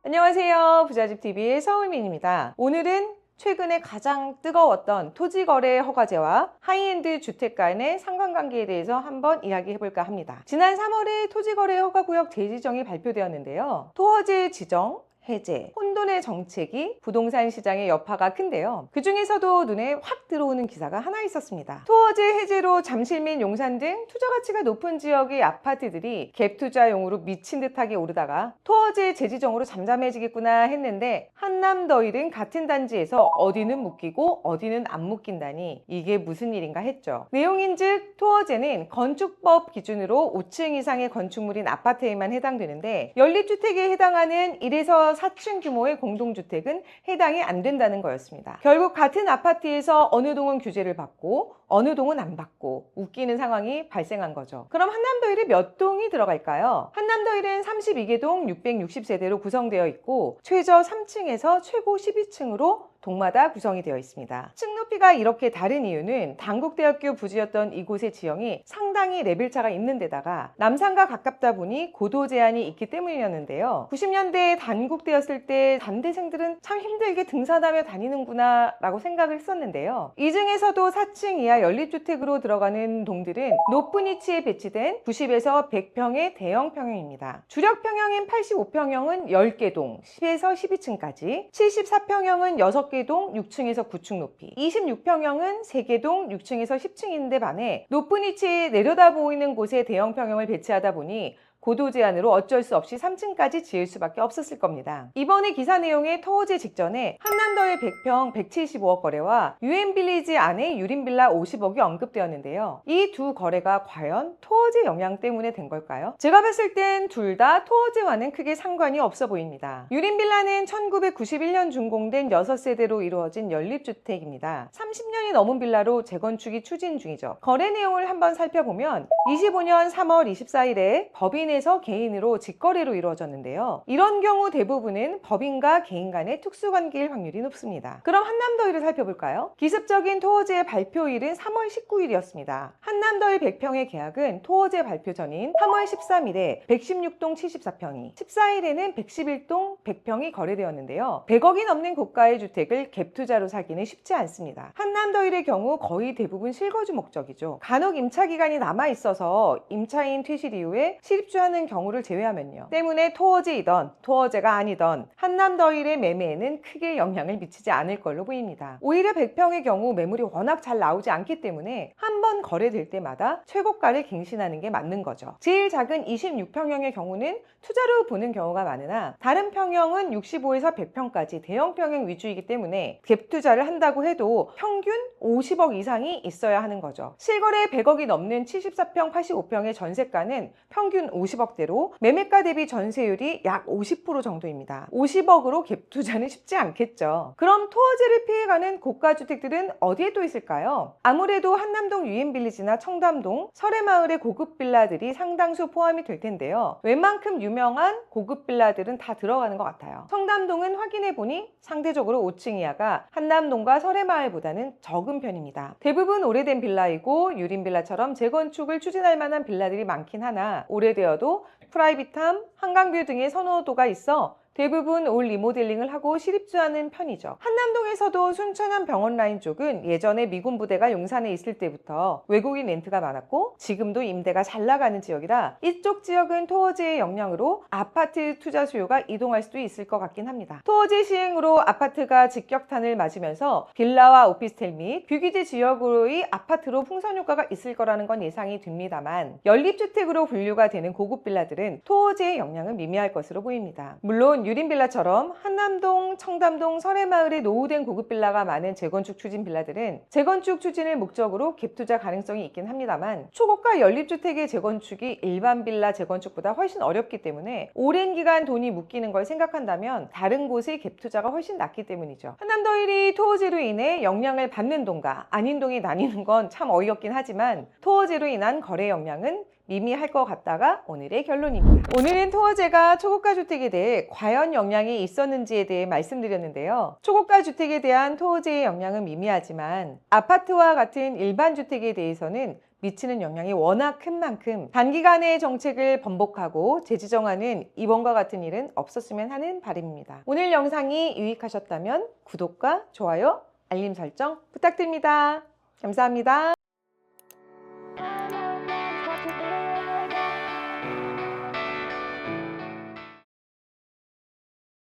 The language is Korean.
안녕하세요. 부자집TV의 서울민입니다. 오늘은 최근에 가장 뜨거웠던 토지거래 허가제와 하이엔드 주택 간의 상관관계에 대해서 한번 이야기해볼까 합니다. 지난 3월에 토지거래 허가구역 재지정이 발표되었는데요. 토허제 지정, 해제, 혼돈의 정책이 부동산 시장의 여파가 큰데요. 그 중에서도 눈에 확 들어오는 기사가 하나 있었습니다. 토허제 해제로 잠실 및 용산 등 투자 가치가 높은 지역의 아파트들이 갭 투자용으로 미친 듯하게 오르다가 토허제 재지정으로 잠잠해지겠구나 했는데 한남더일은 같은 단지에서 어디는 묶이고 어디는 안 묶인다니 이게 무슨 일인가 했죠. 내용인즉 토허제는 건축법 기준으로 5층 이상의 건축물인 아파트에만 해당되는데 연립주택에 해당하는 1에서 4층 규모의 공동주택은 해당이 안 된다는 거였습니다. 결국 같은 아파트에서 어느 동은 규제를 받고 어느 동은 안 받고 웃기는 상황이 발생한 거죠. 그럼 한남더일에 몇 동이 들어갈까요? 한남더일은 32개 동 660세대로 구성되어 있고 최저 3층에서 최고 12층으로 동마다 구성이 되어 있습니다. 층 높이가 이렇게 다른 이유는 단국대학교 부지였던 이곳의 지형이 상당히 레벨차가 있는 데다가 남산과 가깝다 보니 고도 제한이 있기 때문이었는데요. 90년대에 단국대였을 때 단대생들은 참 힘들게 등산하며 다니는구나 라고 생각을 했었는데요. 이 중에서도 4층 이하 연립주택으로 들어가는 동들은 높은 위치에 배치된 90에서 100평의 대형 평형입니다. 주력 평형인 85평형은 10개 동 10에서 12층까지, 74평형은 6개 동 6층에서 9층 높이, 26평형은 3개 동 6층에서 10층인데 반해 높은 위치에 내려다 보이는 곳에 대형 평형을 배치하다 보니 고도 제한으로 어쩔 수 없이 3층까지 지을 수밖에 없었을 겁니다. 이번에 기사 내용의 토허제 직전에 한남더일 100평 175억 거래와 유엔빌리지 안에 유린빌라 50억이 언급되었는데요. 이 두 거래가 과연 토허제 영향 때문에 된 걸까요? 제가 봤을 땐 둘 다 토허제와는 크게 상관이 없어 보입니다. 유린빌라는 1991년 준공된 6세대로 이루어진 연립주택입니다. 30년이 넘은 빌라로 재건축이 추진 중이죠. 거래 내용을 한번 살펴보면 25년 3월 24일에 법인에서 개인으로 직거래로 이루어졌는데요. 이런 경우 대부분은 법인과 개인 간의 특수관계일 확률이 높습니다. 그럼 한남더일을 살펴볼까요? 기습적인 토허제 발표일은 3월 19일이었습니다. 한남더일 100평의 계약은 토허제 발표 전인 3월 13일에 116동 74평이, 14일에는 111동 100평이 거래되었는데요. 100억이 넘는 고가의 주택을 갭투자로 사기는 쉽지 않습니다. 한남더일의 경우 거의 대부분 실거주 목적이죠. 간혹 임차 기간이 남아있어서 임차인 퇴실 이후에 실입주하는 경우를 제외하면요. 때문에 토허제이던 토허제가 아니던 한남더일의 매매에는 크게 영향을 미치지 않을 걸로 보입니다. 오히려 100평의 경우 매물이 워낙 잘 나오지 않기 때문에 한 번 거래될 때마다 최고가를 갱신하는 게 맞는 거죠. 제일 작은 26평형의 경우는 투자로 보는 경우가 많으나 다른 평형은 65에서 100평까지 대형 평형 위주이기 때문에 갭 투자를 한다고 해도 평균 50억 이상이 있어야 하는 거죠. 실거래 100억이 넘는 74평, 85평의 전세가는 평균 50억대로 매매가 대비 전세율이 약 50% 정도입니다. 50억으로 갭 투자는 쉽지 않겠죠. 그럼 토허제를 피해가는 고가주택들은 어디에 또 있을까요? 아무래도 한남동 유엔빌리지나 청담동, 설해마을의 고급 빌라들이 상당수 포함이 될 텐데요. 웬만큼 유명한 고급 빌라들은 다 들어가는 것 같아요. 청담동은 확인해보니 상대적으로 5층 이하가 한남동과 설해마을보다는 적은 편입니다. 대부분 오래된 빌라이고 유린빌라처럼 재건축을 추진할 만한 빌라들이 많긴 하나 오래되어도 프라이빗함, 한강뷰 등의 선호도가 있어 대부분 올 리모델링을 하고 실입주하는 편이죠. 한남동에서도 순천향 병원 라인 쪽은 예전에 미군 부대가 용산에 있을 때부터 외국인 렌트가 많았고 지금도 임대가 잘 나가는 지역이라 이쪽 지역은 토허제의 영향으로 아파트 투자 수요가 이동할 수도 있을 것 같긴 합니다. 토허제 시행으로 아파트가 직격탄을 맞으면서 빌라와 오피스텔 및 비규제 지역으로의 아파트로 풍선 효과가 있을 거라는 건 예상이 됩니다만 연립주택으로 분류가 되는 고급 빌라들은 토허제의 영향은 미미할 것으로 보입니다. 물론 유린빌라처럼 한남동, 청담동, 설해마을에 노후된 고급 빌라가 많은 재건축 추진 빌라들은 재건축 추진을 목적으로 갭투자 가능성이 있긴 합니다만 초고가 연립주택의 재건축이 일반 빌라 재건축보다 훨씬 어렵기 때문에 오랜 기간 돈이 묶이는 걸 생각한다면 다른 곳의 갭투자가 훨씬 낫기 때문이죠. 한남더일이 토허제로 인해 영향을 받는 동과 아닌 동이 나뉘는 건 참 어이없긴 하지만 토허제로 인한 거래 영향은 미미할 것 같다가 오늘의 결론입니다. 오늘은 토허제가 초고가 주택에 대해 과연 영향이 있었는지에 대해 말씀드렸는데요. 초고가 주택에 대한 토허제의 영향은 미미하지만 아파트와 같은 일반 주택에 대해서는 미치는 영향이 워낙 큰 만큼 단기간에 정책을 번복하고 재지정하는 이번과 같은 일은 없었으면 하는 바람입니다. 오늘 영상이 유익하셨다면 구독과 좋아요, 알림 설정 부탁드립니다. 감사합니다.